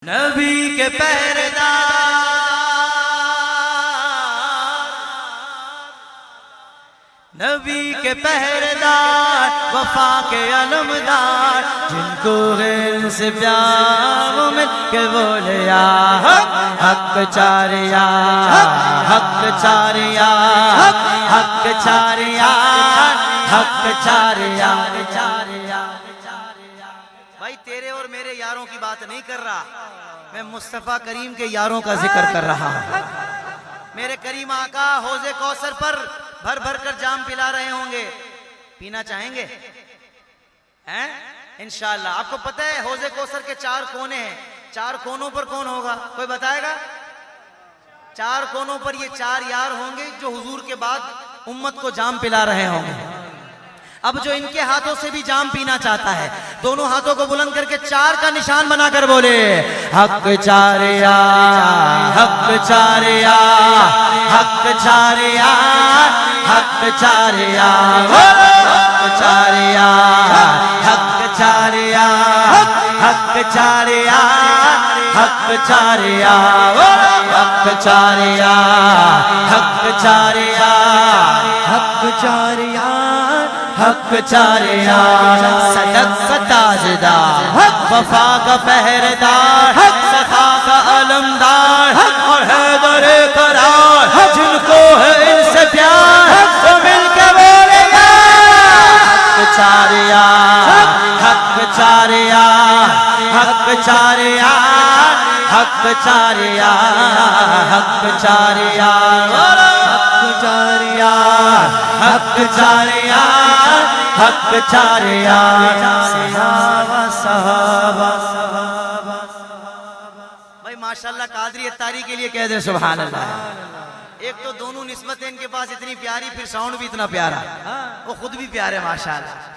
نبی کے پہرےدار، نبی کے پہرےدار، وفا کے علمدار، جن کو غیر سے پیار وہ مل کے بولے یا حق چاریا، حق چاریا، حق چاریا، حق چاریا۔ بھائی تیرے اور میرے یاروں کی بات نہیں کر رہا، میں مصطفیٰ کریم کے یاروں کا ذکر کر رہا ہوں۔ میرے کریم آقا حوض کوثر پر بھر بھر کر جام پلا رہے ہوں گے، پینا چاہیں گے؟ انشاءاللہ۔ آپ کو پتہ ہے حوض کوثر کے 4 کونے ہیں، 4 کونوں پر کون ہوگا؟ کوئی بتائے گا؟ 4 کونوں پر یہ 4 یار ہوں گے جو حضور کے بعد امت کو جام پلا رہے ہوں گے۔ اب جو ان کے ہاتھوں سے بھی جام پینا چاہتا ہے، دونوں ہاتھوں کو بلند کر کے 4 کا نشان بنا کر بولے حق چاریا، حق چاریا، حق چاریا، حق چاریا، حق چاریا، حق چاریا، حق چاریا، حق چاریا، حق چاریا، حق چاریا، حق چاریا، حق چاریا، صدق کا تاجدار، وفا کا پہرےدار، سخا کا علمدار، اور حیدر قرار، جن کو ہے ان سے پیار وہ مل کے بولے گا حق چاریا، حق چاریا، حق چاریا، حق چاریا، حق چاریا، حق چاریا، حق چاریا، حق چاریا، صحابہ صحابہ۔ بھائی ماشاءاللہ قادری اتاری کے لیے کہہ دے سبحان اللہ۔ ایک تو دونوں نسبتیں ان کے پاس اتنی پیاری، پھر ساؤنڈ بھی اتنا پیارا، وہ خود بھی پیارے ماشاءاللہ۔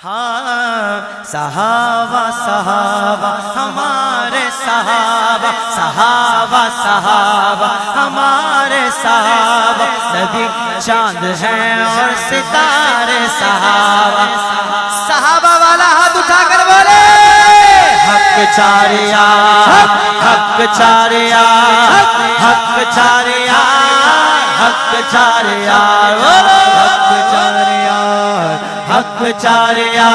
ہاں صحابہ صحابہ ہمارے صحابہ، صحابہ صحابہ ہمارے صحابہ، نبی چاند ہیں اور ستارے صحابہ۔ صحابہ والا ہاتھ اٹھا کر بولے حق چاریا، حق چاریا، حق چاریا، حق چاریا، حق چاریا، حق چاریا،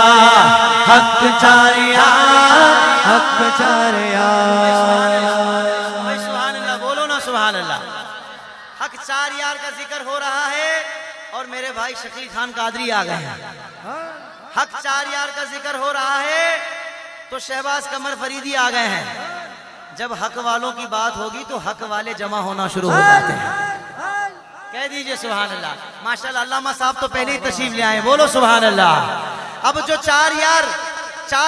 حق چاریا، حق چاریا۔ سبحان اللہ بولو نا سبحان اللہ۔ حق 4 یار کا ذکر ہو رہا ہے اور میرے بھائی شکیل خان قادری آ گئے ہیں۔ حق 4 یار کا ذکر ہو رہا ہے تو شہباز قمر فریدی آ گئے ہیں۔ جب حق والوں کی بات ہوگی تو حق والے جمع ہونا شروع ہو جاتے ہیں۔ کہہ دیجئے سبحان اللہ۔ ماشاءاللہ علامہ صاحب تو پہلے ہی تشریف لے آئے، بولو سبحان اللہ۔ اب جو 4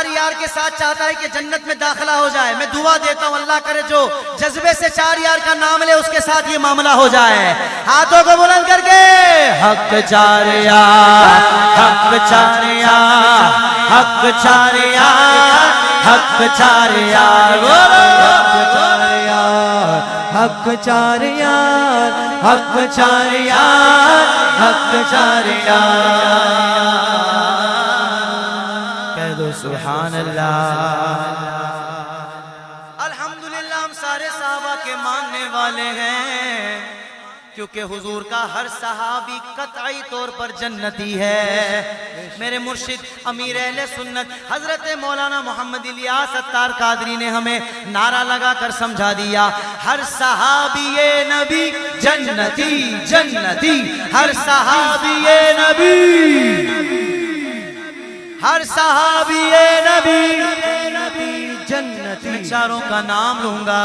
یار کے ساتھ چاہتا ہے کہ جنت میں داخلہ ہو جائے، میں دعا دیتا ہوں اللہ کرے جو جذبے سے 4 یار کا نام لے اس کے ساتھ یہ معاملہ ہو جائے۔ ہاتھوں کو بلند کر کے حق چاریا، حق چاریا، حق چاریا، حق چاریا، حق چاریا، حق چاریا، حق چاریا، حق چاریا۔ کہہ دو سبحان اللہ۔ الحمدللہ ہم سارے صحابہ کے ماننے والے ہیں، کیونکہ حضور کا ہر صحابی قطعی طور پر جنتی ہے۔ میرے مرشد امیر اہل سنت حضرت مولانا محمد الیاس اتار قادری نے ہمیں نعرہ لگا کر سمجھا دیا، ہر صحابی نبی جنتی جنتی، ہر صحابی نبی، ہر صحابی نبی جنتی۔ میں 4 کا نام لوں گا،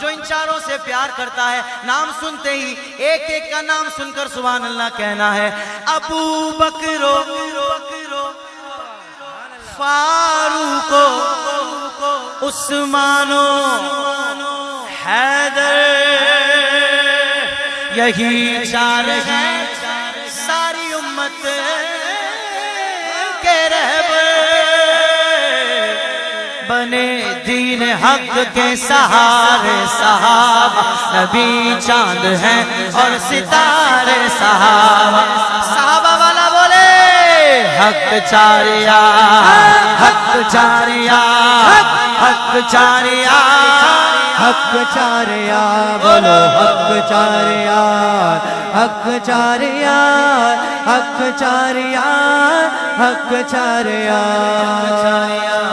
جو ان 4 سے پیار کرتا ہے نام سنتے ہی ایک ایک کا نام سن کر سبحان اللہ کہنا ہے۔ ابو بکر، فاروق، عثمان، حیدر، یہی 4 ہیں ساری امت کے رہبر، بنے دین حق کے سہارے صحابہ، نبی چاند ہیں اور ستارے صحابہ۔ صحابہ والا بولے حق چاریا، حق چاریا، حق چار یار حق چار یار بولو حق چار یار حق چار یار حق چار یار حق چار یار